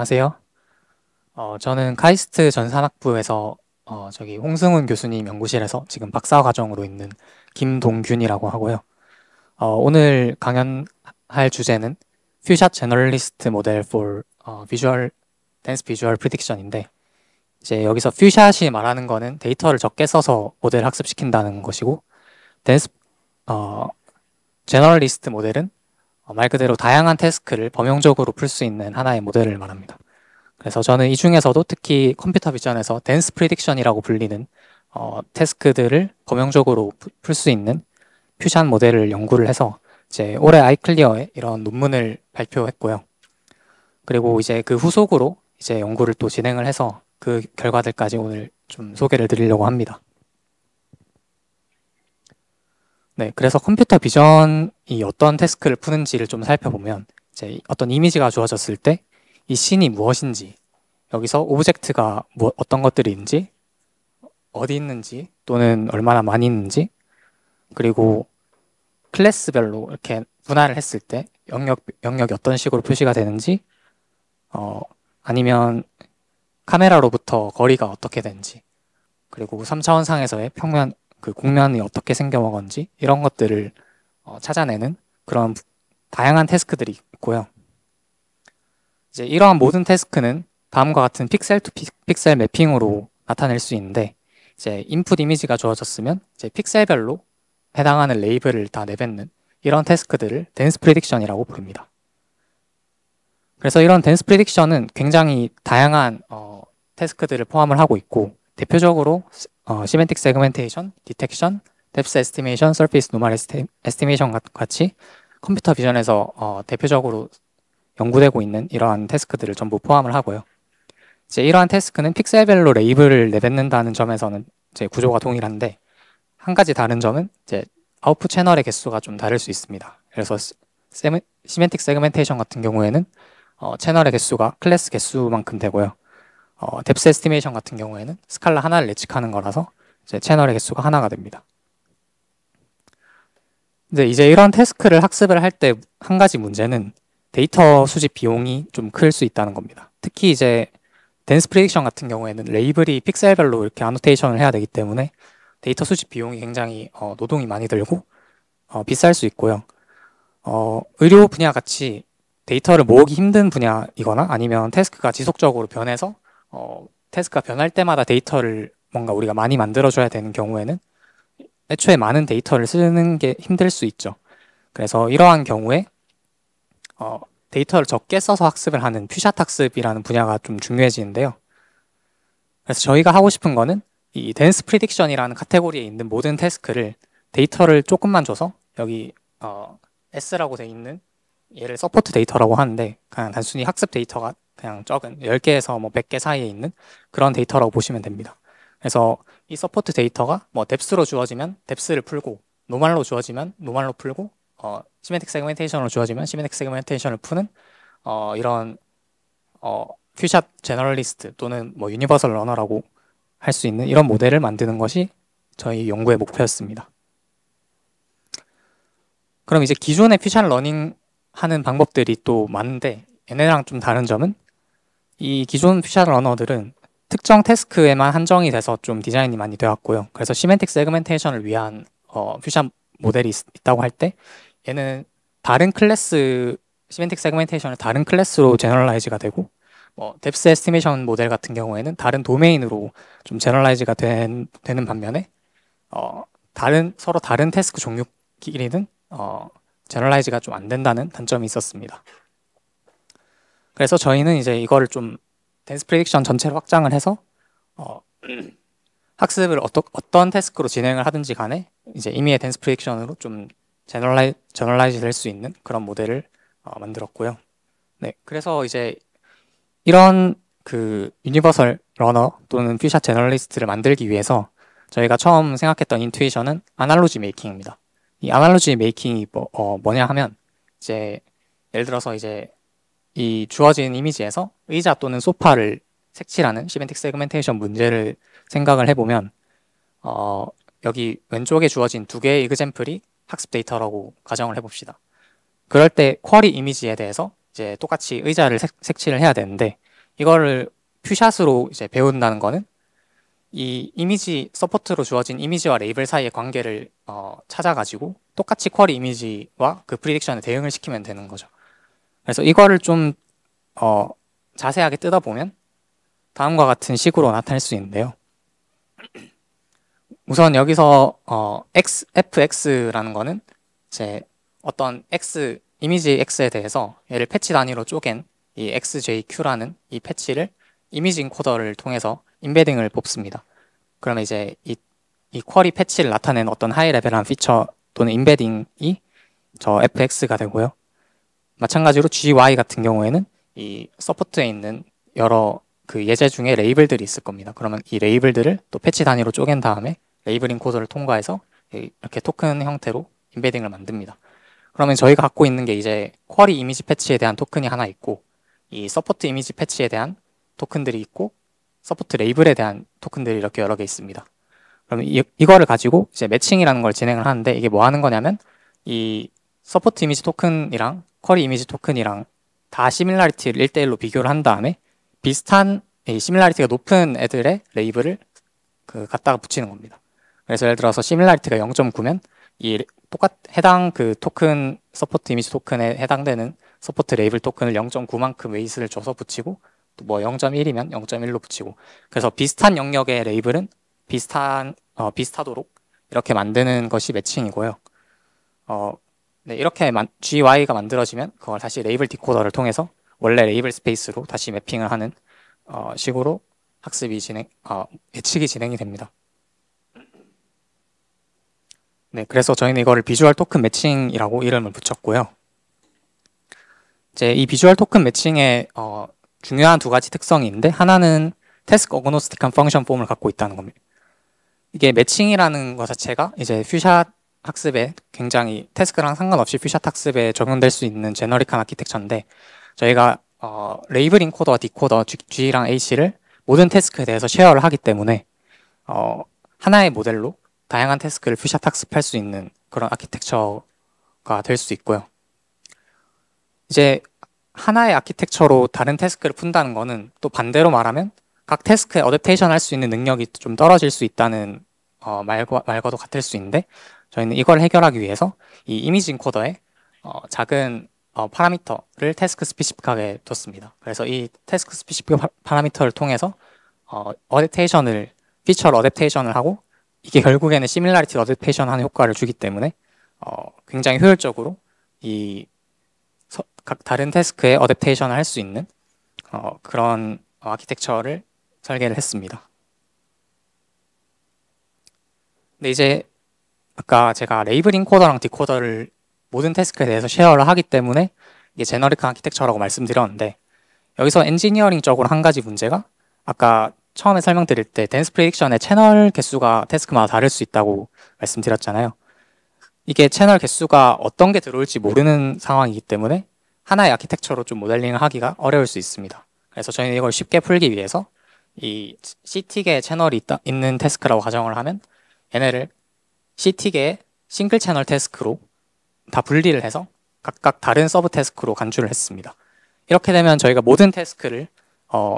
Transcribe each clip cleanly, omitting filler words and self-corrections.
안녕하세요. 저는 카이스트 전산학부에서 저기 홍승훈 교수님 연구실에서 지금 박사 과정으로 있는 김동균이라고 하고요. 오늘 강연할 주제는 퓨샷 제너럴리스트 모델 for visual dense visual prediction인데, 이제 여기서 퓨샷이 말하는 거는 데이터를 적게 써서 모델 학습시킨다는 것이고, dense 제너럴리스트 모델은 말 그대로 다양한 태스크를 범용적으로 풀 수 있는 하나의 모델을 말합니다. 그래서 저는 이 중에서도 특히 컴퓨터 비전에서 댄스 프리딕션이라고 불리는 태스크들을 범용적으로 풀 수 있는 퓨전 모델을 연구를 해서 이제 올해 아이클리어에 이런 논문을 발표했고요. 그리고 이제 그 후속으로 이제 연구를 또 진행을 해서 그 결과들까지 오늘 좀 소개를 드리려고 합니다. 네, 그래서 컴퓨터 비전이 어떤 태스크를 푸는지를 좀 살펴보면 이제 어떤 이미지가 주어졌을 때 이 씬이 무엇인지, 여기서 오브젝트가 어떤 것들이 있는지, 어디 있는지, 또는 얼마나 많이 있는지, 그리고 클래스별로 이렇게 분할을 했을 때 영역이 어떤 식으로 표시가 되는지, 아니면 카메라로부터 거리가 어떻게 되는지, 그리고 3차원상에서의 평면, 그 곡면이 어떻게 생겨먹었는지, 이런 것들을 찾아내는 그런 다양한 태스크들이 있고요. 이제 이러한 모든 태스크는 다음과 같은 픽셀 투 픽셀 매핑으로 나타낼 수 있는데, 이제 인풋 이미지가 주어졌으면 이제 픽셀별로 해당하는 레이블을 다 내뱉는 이런 태스크들을 댄스 프리딕션이라고 부릅니다. 그래서 이런 댄스 프리딕션은 굉장히 다양한 태스크들을 포함을 하고 있고, 대표적으로 시멘틱 세그멘테이션, 디텍션, 뎁스 에스티메이션, 서페이스 노멀 에스티메이션 같이 컴퓨터 비전에서 대표적으로 연구되고 있는 이러한 태스크들을 전부 포함을 하고요. 이제 이러한 태스크는 픽셀별로 레이블을 내뱉는다는 점에서는 이제 구조가 동일한데, 한 가지 다른 점은 이제 아웃풋 채널의 개수가 좀 다를 수 있습니다. 그래서 시멘틱 세그멘테이션 같은 경우에는 채널의 개수가 클래스 개수만큼 되고요. 뎁스 에스티메이션 같은 경우에는 스칼라 하나를 예측하는 거라서 이제 채널의 개수가 하나가 됩니다. 이제 이런 태스크를 학습을 할 때 한 가지 문제는 데이터 수집 비용이 좀 클 수 있다는 겁니다. 특히 이제 댄스 프리딕션 같은 경우에는 레이블이 픽셀별로 이렇게 아노테이션을 해야 되기 때문에 데이터 수집 비용이 굉장히 노동이 많이 들고 비쌀 수 있고요. 의료 분야 같이 데이터를 모으기 힘든 분야이거나 아니면 태스크가 지속적으로 변해서 태스크가 변할 때마다 데이터를 뭔가 우리가 많이 만들어줘야 되는 경우에는 애초에 많은 데이터를 쓰는 게 힘들 수 있죠. 그래서 이러한 경우에 데이터를 적게 써서 학습을 하는 퓨샷 학습이라는 분야가 좀 중요해지는데요. 그래서 저희가 하고 싶은 거는 이 댄스 프리딕션이라는 카테고리에 있는 모든 태스크를 데이터를 조금만 줘서, 여기 S라고 돼 있는 얘를 서포트 데이터라고 하는데, 그냥 단순히 학습 데이터가 그냥 적은 10개에서 뭐 100개 사이에 있는 그런 데이터라고 보시면 됩니다. 그래서 이 서포트 데이터가 뭐 뎁스로 주어지면 뎁스를 풀고, 노멀로 주어지면 노멀로 풀고, 시멘틱 세그멘테이션으로 주어지면 시멘틱 세그멘테이션을 푸는 이런 퓨샷 제너럴리스트 또는 뭐 유니버설 러너라고 할 수 있는 이런 모델을 만드는 것이 저희 연구의 목표였습니다. 그럼 이제 기존의 퓨샷 러닝 하는 방법들이 또 많은데, 얘네랑 좀 다른 점은 이 기존 퓨샷 러너들은 특정 태스크에만 한정이 돼서 좀 디자인이 많이 되었고요. 그래서 시멘틱 세그멘테이션을 위한 퓨샷 모델이 있다고 할 때 얘는 다른 클래스, 시멘틱 세그멘테이션을 다른 클래스로 제너럴라이즈가 되고, 뎁스 에스티메이션 모델 같은 경우에는 다른 도메인으로 좀 제너럴라이즈가 되는 반면에 서로 다른 태스크 종류끼리는 제너럴라이즈가 좀 안 된다는 단점이 있었습니다. 그래서 저희는 이제 이거를 좀 댄스 프리딕션 전체를 확장을 해서 학습을 어떤 태스크로 진행을 하든지 간에 이제 임의의 댄스 프리딕션으로 좀 제너럴라이즈 될 수 있는 그런 모델을 만들었고요. 네, 그래서 이제 이런 그 유니버설 러너 또는 퓨샷 제너럴리스트를 만들기 위해서 저희가 처음 생각했던 인투이션은 아날로지 메이킹입니다. 이 아날로지 메이킹이 뭐냐 하면, 이제 예를 들어서 이제 이 주어진 이미지에서 의자 또는 소파를 색칠하는 시멘틱 세그멘테이션 문제를 생각을 해보면, 여기 왼쪽에 주어진 두 개의 이그젬플이 학습 데이터라고 가정을 해봅시다. 그럴 때 쿼리 이미지에 대해서 이제 똑같이 의자를 색칠을 해야 되는데, 이거를 퓨샷으로 이제 배운다는 거는 이 이미지 서포트로 주어진 이미지와 레이블 사이의 관계를 찾아가지고 똑같이 쿼리 이미지와 그 프리딕션에 대응을 시키면 되는 거죠. 그래서 이거를 좀 자세하게 뜯어보면 다음과 같은 식으로 나타낼 수 있는데요. 우선 여기서 fx라는 거는 이제 어떤 이미지 x에 대해서 얘를 패치 단위로 쪼갠 이 xjq라는 이 패치를 이미지 인코더를 통해서 임베딩을 뽑습니다. 그러면 이제 이 쿼리 패치를 나타내는 어떤 하이 레벨한 피처 또는 임베딩이 저 fx가 되고요. 마찬가지로 gy 같은 경우에는 이 서포트에 있는 여러 그 예제 중에 레이블들이 있을 겁니다. 그러면 이 레이블들을 또 패치 단위로 쪼갠 다음에 레이블 인코더를 통과해서 이렇게 토큰 형태로 임베딩을 만듭니다. 그러면 저희가 갖고 있는 게 이제 쿼리 이미지 패치에 대한 토큰이 하나 있고 이 서포트 이미지 패치에 대한 토큰들이 있고 서포트 레이블에 대한 토큰들이 이렇게 여러 개 있습니다. 그러면 이거를 가지고 이제 매칭이라는 걸 진행을 하는데 이게 뭐 하는 거냐면 이 서포트 이미지 토큰이랑 쿼리 이미지 토큰이랑 다 시밀라리티를 1대1로 비교를 한 다음에 비슷한 시밀라리티가 높은 애들의 레이블을 갖다가 붙이는 겁니다. 그래서 예를 들어서 시밀라리티가 0.9면 이 해당 그 토큰 서포트 이미지 토큰에 해당되는 서포트 레이블 토큰을 0.9만큼 웨이트를 줘서 붙이고 또 뭐 0.1이면 0.1로 붙이고 그래서 비슷한 영역의 레이블은 비슷하도록 이렇게 만드는 것이 매칭이고요. 네, 이렇게 GY가 만들어지면 그걸 다시 레이블 디코더를 통해서 원래 레이블 스페이스로 다시 매핑을 하는 식으로 학습이 예측이 진행이 됩니다. 네, 그래서 저희는 이거를 비주얼 토큰 매칭이라고 이름을 붙였고요. 이제 이 비주얼 토큰 매칭의 중요한 두 가지 특성이 있는데 하나는 태스크 어그노스틱한 펑션 폼을 갖고 있다는 겁니다. 이게 매칭이라는 것 자체가 이제 퓨샷 학습에 굉장히 태스크랑 상관없이 퓨샷 학습에 적용될 수 있는 제너릭한 아키텍처인데 저희가 레이블 인코더, 디코더, G랑 H를 모든 태스크에 대해서 쉐어를 하기 때문에 하나의 모델로 다양한 태스크를 퓨샷 학습할 수 있는 그런 아키텍처가 될 수 있고요. 이제 하나의 아키텍처로 다른 태스크를 푼다는 거는 또 반대로 말하면 각 태스크에 어댑테이션 할 수 있는 능력이 좀 떨어질 수 있다는 말과도 같을 수 있는데 저희는 이걸 해결하기 위해서 이 이미지 인코더에 작은 파라미터를 태스크 스페시픽하게 뒀습니다. 그래서 이 태스크 스페시픽 파라미터를 통해서 어댑테이션을 피처를 어댑테이션을 하고 이게 결국에는 시밀라리티 어댑테이션 하는 효과를 주기 때문에 굉장히 효율적으로 각 다른 태스크에 어댑테이션을 할 수 있는 그런 아키텍처를 설계를 했습니다. 근데 이제 아까 제가 레이블 인코더랑 디코더를 모든 태스크에 대해서 쉐어를 하기 때문에 이게 제너릭한 아키텍처라고 말씀드렸는데 여기서 엔지니어링적으로 한 가지 문제가 아까 처음에 설명드릴 때 댄스 프리딕션의 채널 개수가 태스크마다 다를 수 있다고 말씀드렸잖아요. 이게 채널 개수가 어떤 게 들어올지 모르는 상황이기 때문에 하나의 아키텍처로 좀 모델링을 하기가 어려울 수 있습니다. 그래서 저희는 이걸 쉽게 풀기 위해서 이 C틱의 채널이 있는 태스크라고 가정을 하면 얘네를 C틱의 싱글 채널 태스크로 다 분리를 해서 각각 다른 서브 태스크로 간주를 했습니다. 이렇게 되면 저희가 모든 태스크를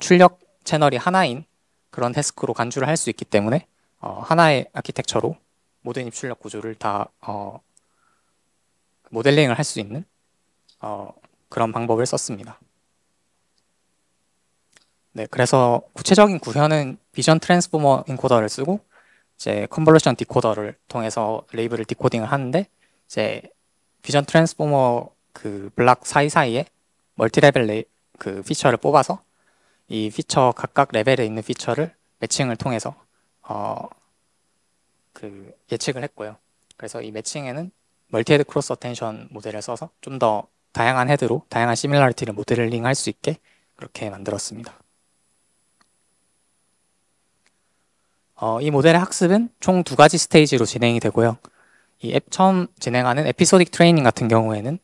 출력 채널이 하나인 그런 태스크로 간주를 할 수 있기 때문에 하나의 아키텍처로 모든 입출력 구조를 다 모델링을 할 수 있는 그런 방법을 썼습니다. 네, 그래서 구체적인 구현은 비전 트랜스포머 인코더를 쓰고 이제 컨볼루션 디코더를 통해서 레이블을 디코딩을 하는데 이제 비전 트랜스포머 그 블락 사이사이에 멀티 레벨 그 피처를 뽑아서 이 피처 각각 레벨에 있는 피처를 매칭을 통해서 그 예측을 했고요. 그래서 이 매칭에는 멀티 헤드 크로스 어텐션 모델을 써서 좀 더 다양한 헤드로 다양한 시밀라리티를 모델링 할 수 있게 그렇게 만들었습니다. 이 모델의 학습은 총 두 가지 스테이지로 진행이 되고요. 처음 진행하는 에피소딕 트레이닝 같은 경우에는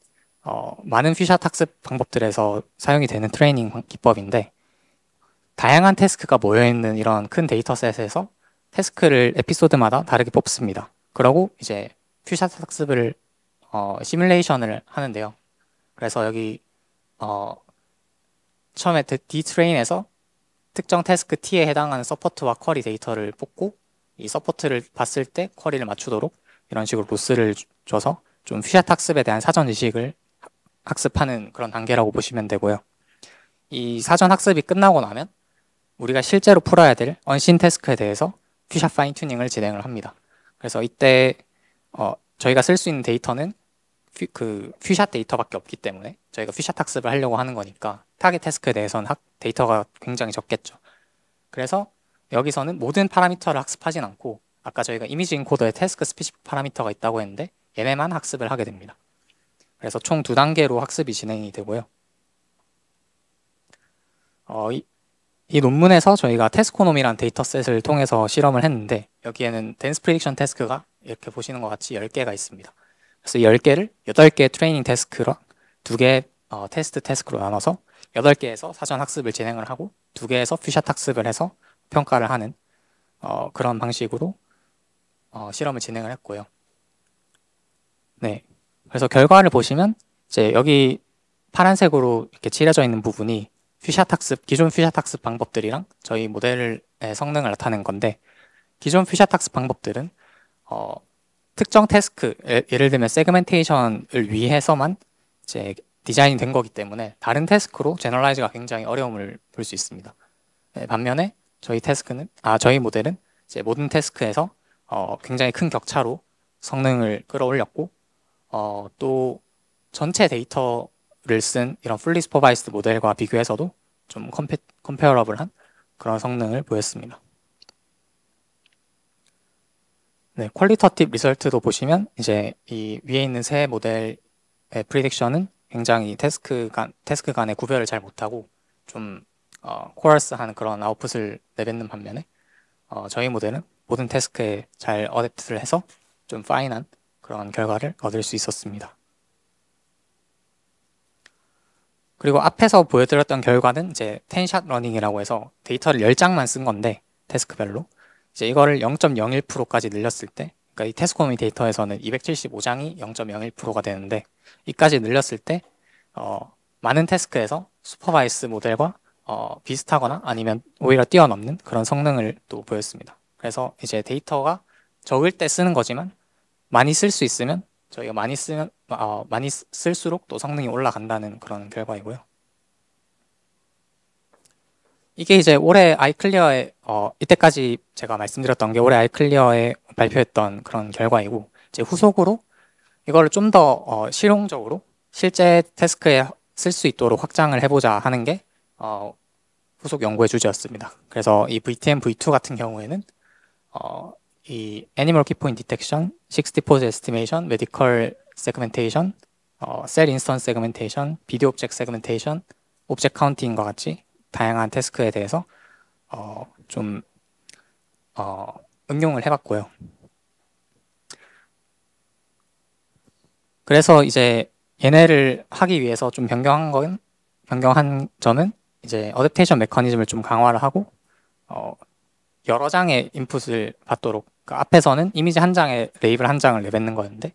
많은 퓨샷 학습 방법들에서 사용이 되는 트레이닝 기법인데 다양한 태스크가 모여있는 이런 큰 데이터셋에서 태스크를 에피소드마다 다르게 뽑습니다. 그러고 이제 퓨샷 학습을 시뮬레이션을 하는데요. 그래서 여기 처음에 D트레인에서 특정 태스크 T에 해당하는 서포트와 쿼리 데이터를 뽑고 이 서포트를 봤을 때 쿼리를 맞추도록 이런 식으로 로스를 줘서 좀 퓨샷 학습에 대한 사전 지식을 학습하는 그런 단계라고 보시면 되고요. 이 사전 학습이 끝나고 나면 우리가 실제로 풀어야 될 언신 태스크에 대해서 퓨샷 파인 튜닝을 진행을 합니다. 그래서 이때 저희가 쓸 수 있는 데이터는 퓨샷 데이터밖에 없기 때문에 저희가 퓨샷 학습을 하려고 하는 거니까 타겟 태스크에 대해서는 데이터가 굉장히 적겠죠. 그래서 여기서는 모든 파라미터를 학습하진 않고 아까 저희가 이미지 인코더에 태스크 스페시픽 파라미터가 있다고 했는데 얘네만 학습을 하게 됩니다. 그래서 총 2단계로 학습이 진행이 되고요. 이 논문에서 저희가 테스코놈이란 데이터셋을 통해서 실험을 했는데 여기에는 덴스 프리딕션 태스크가 이렇게 보시는 것 같이 10개가 있습니다. 그래서 10개를 8개의 트레이닝 태스크랑 2개의 테스트 태스크로 나눠서 8개에서 사전 학습을 진행을 하고 2개에서 퓨샷 학습을 해서 평가를 하는 그런 방식으로 실험을 진행을 했고요. 네, 그래서 결과를 보시면 이제 여기 파란색으로 이렇게 칠해져 있는 부분이 퓨샷 학습, 기존 퓨샷 학습 방법들이랑 저희 모델의 성능을 나타낸 건데 기존 퓨샷 학습 방법들은 특정 태스크, 예를 들면 세그멘테이션을 위해서만 이제 디자인이 된 거기 때문에 다른 태스크로 제너럴라이즈가 굉장히 어려움을 볼 수 있습니다. 네, 반면에 저희 모델은 이제 모든 태스크에서 굉장히 큰 격차로 성능을 끌어올렸고 또 전체 데이터를 쓴 이런 풀리 슈퍼바이스드 모델과 비교해서도 좀 컴페어러블한 그런 성능을 보였습니다. 네, 퀄리터티브 리설트도 보시면 이제 이 위에 있는 세 모델의 프리딕션은 굉장히 태스크 간의 구별을 잘 못하고 좀 코러스한 그런 아웃풋을 내뱉는 반면에 저희 모델은 모든 태스크에 잘 어댑트를 해서 좀 파인한 그런 결과를 얻을 수 있었습니다. 그리고 앞에서 보여드렸던 결과는 이제 10샷 러닝이라고 해서 데이터를 10장만 쓴 건데 태스크별로 이제 이거를 0.01%까지 늘렸을 때 그러니까 이 테스코노미 데이터에서는 275장이 0.01%가 되는데 이까지 늘렸을 때 많은 태스크에서 슈퍼바이스 모델과 비슷하거나 아니면 오히려 뛰어넘는 그런 성능을 또 보였습니다. 그래서 이제 데이터가 적을 때 쓰는 거지만 많이 쓸 수 있으면 저희가 많이 쓸수록 또 성능이 올라간다는 그런 결과이고요. 이게 이제 올해 아이클리어에 이때까지 제가 말씀드렸던 게 올해 아이클리어에 발표했던 그런 결과이고 이제 후속으로 이거를 좀 더 실용적으로 실제 태스크에 쓸 수 있도록 확장을 해보자 하는 게 후속 연구의 주제였습니다. 그래서 이 VTM V2 같은 경우에는 이 애니멀 키포인트 디텍션, 60 포즈 에스티메이션, 메디컬 세그멘테이션, 셀 인스턴스 세그멘테이션, 비디오 오브젝트 세그멘테이션, 오브젝트 카운팅과 같이 다양한 태스크에 대해서 좀 응용을 해봤고요. 그래서 이제 얘네를 하기 위해서 좀 변경한 점은 이제 어댑테이션 메커니즘을 좀 강화를 하고 여러 장의 인풋을 받도록 그러니까 앞에서는 이미지 한 장에 레이블 한 장을 내뱉는 거였는데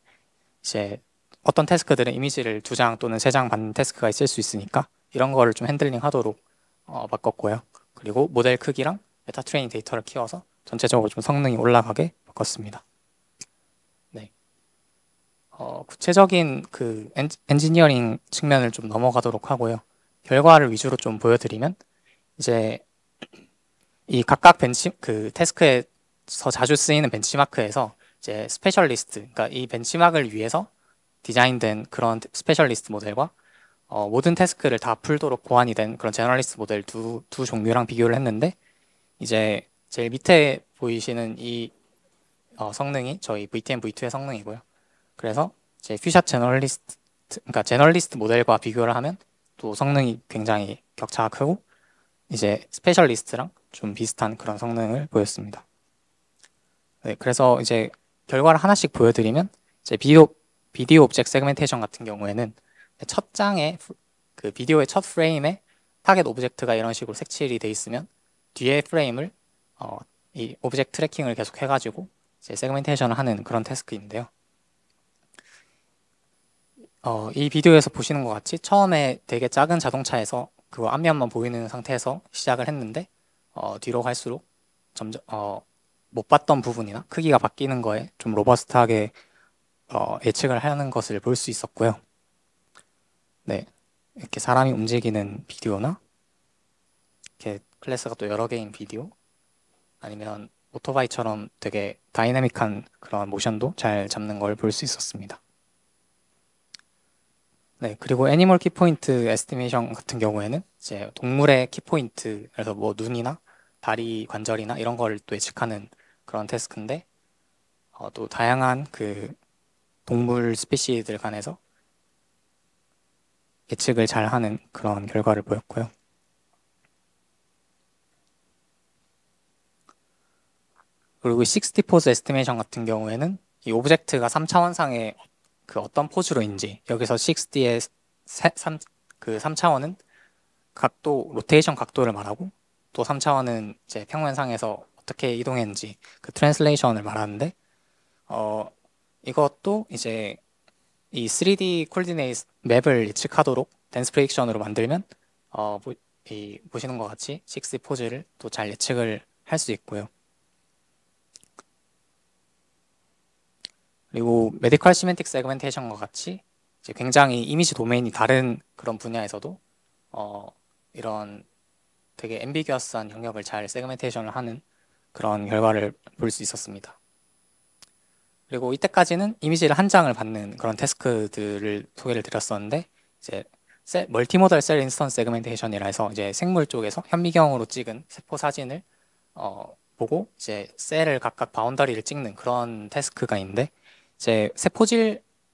이제 어떤 태스크들은 이미지를 2장 또는 3장 받는 태스크가 있을 수 있으니까 이런 거를 좀 핸들링 하도록 바꿨고요. 그리고 모델 크기랑 메타 트레이닝 데이터를 키워서 전체적으로 좀 성능이 올라가게 바꿨습니다. 네. 구체적인 그 엔지니어링 측면을 좀 넘어가도록 하고요. 결과를 위주로 좀 보여드리면 이제 이 각각 태스크에서 자주 쓰이는 벤치마크에서 이제 스페셜리스트, 그러니까 이 벤치마크를 위해서 디자인된 그런 스페셜리스트 모델과 모든 태스크를 다 풀도록 고안이 된 그런 제너럴리스트 모델 두 종류랑 비교를 했는데 이제 제일 밑에 보이시는 이 성능이 저희 VTM V2의 성능이고요. 그래서 이제 퓨샷 그러니까 제너럴리스트 모델과 비교를 하면 또 성능이 굉장히 격차가 크고 이제 스페셜리스트랑 좀 비슷한 그런 성능을 보였습니다. 네, 그래서 이제 결과를 하나씩 보여드리면 이제 비디오 오브젝트 세그멘테이션 같은 경우에는 첫 장에 그 비디오의 첫 프레임에 타겟 오브젝트가 이런 식으로 색칠이 돼 있으면 뒤에 프레임을 이 오브젝트 트래킹을 계속 해가지고 이제 세그멘테이션을 하는 그런 태스크인데요. 이 비디오에서 보시는 것 같이 처음에 되게 작은 자동차에서 그거 앞면만 보이는 상태에서 시작을 했는데 뒤로 갈수록 점점 못 봤던 부분이나 크기가 바뀌는 거에 좀 로버스트하게 예측을 하는 것을 볼 수 있었고요. 네, 이렇게 사람이 움직이는 비디오나 이렇게 클래스가 또 여러 개인 비디오 아니면 오토바이처럼 되게 다이내믹한 그런 모션도 잘 잡는 걸 볼 수 있었습니다. 네, 그리고 애니멀 키포인트 에스티메이션 같은 경우에는 이제 동물의 키포인트, 그래서 뭐 눈이나 다리 관절이나 이런 걸 또 예측하는 그런 태스크인데 또 다양한 그 동물 스피시들 간에서 예측을 잘 하는 그런 결과를 보였고요. 그리고 60 포즈 에스티메이션 같은 경우에는 이 오브젝트가 3차원상의 그 어떤 포즈로인지, 여기서 60의 그 3차원은 각도, 로테이션 각도를 말하고, 또 3차원은 이제 평면상에서 어떻게 이동했는지 그 트랜슬레이션을 말하는데, 이것도 이제 이 3D 코디네이트 맵을 예측하도록 댄스 프레딕션으로 만들면 보시는 것 같이 60 포즈를 또 잘 예측을 할 수 있고요. 그리고 메디컬 시멘틱 세그멘테이션과 같이 이제 굉장히 이미지 도메인이 다른 그런 분야에서도 이런 되게 앰비규어스한 영역을 잘 세그멘테이션을 하는 그런 결과를 볼 수 있었습니다. 그리고 이때까지는 이미지를 한 장을 받는 그런 태스크들을 소개를 드렸었는데, 이제 멀티모달 셀 인스턴스 세그멘테이션이라 해서 이제 생물 쪽에서 현미경으로 찍은 세포 사진을 보고 이제 셀을 각각 바운더리를 찍는 그런 태스크가 있는데, 이제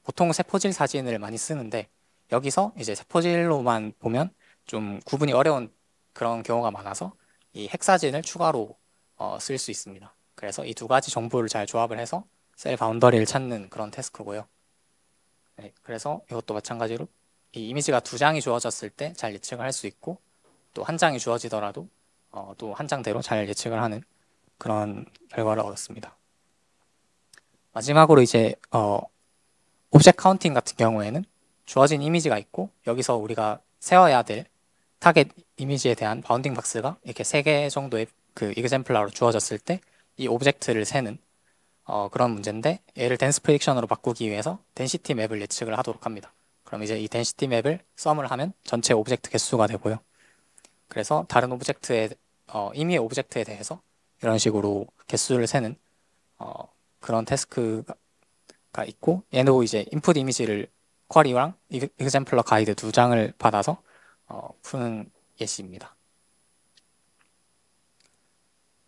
보통 세포질 사진을 많이 쓰는데, 여기서 이제 세포질로만 보면 좀 구분이 어려운 그런 경우가 많아서 이 핵사진을 추가로 쓸 수 있습니다. 그래서 이 두 가지 정보를 잘 조합을 해서 셀 바운더리를 찾는 그런 태스크고요. 네, 그래서 이것도 마찬가지로 이 이미지가 두 장이 주어졌을 때 잘 예측을 할 수 있고, 또 한 장이 주어지더라도 또 한 장대로 잘 예측을 하는 그런 결과를 얻었습니다. 마지막으로 이제 오브젝트 카운팅 같은 경우에는 주어진 이미지가 있고, 여기서 우리가 세워야 될 타겟 이미지에 대한 바운딩 박스가 이렇게 3개 정도의 그 이그젬플러로 주어졌을 때 이 오브젝트를 세는 그런 문제인데, 얘를 댄스 프레딕션으로 바꾸기 위해서 덴시티 맵을 예측을 하도록 합니다. 그럼 이제 이 덴시티 맵을 썸을 하면 전체 오브젝트 개수가 되고요. 그래서 다른 임의의 오브젝트에 대해서 이런 식으로 개수를 세는 그런 태스크가 있고, 얘도 이제 인풋 이미지를 쿼리랑 이그젬플러 가이드 2장을 받아서 푸는 예시입니다.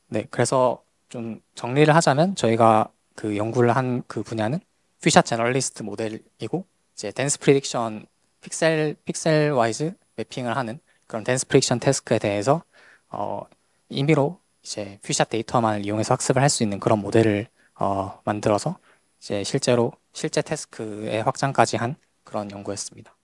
네, 그래서 좀 정리를 하자면 저희가 그 연구를 한 그 분야는 퓨샷 제너럴리스트 모델이고, 이제 댄스 프리딕션 픽셀 와이즈 매핑을 하는 그런 댄스 프리딕션 태스크에 대해서 임의로 이제 퓨샷 데이터만을 이용해서 학습을 할 수 있는 그런 모델을 만들어서 이제 실제 태스크의 확장까지 한 그런 연구였습니다.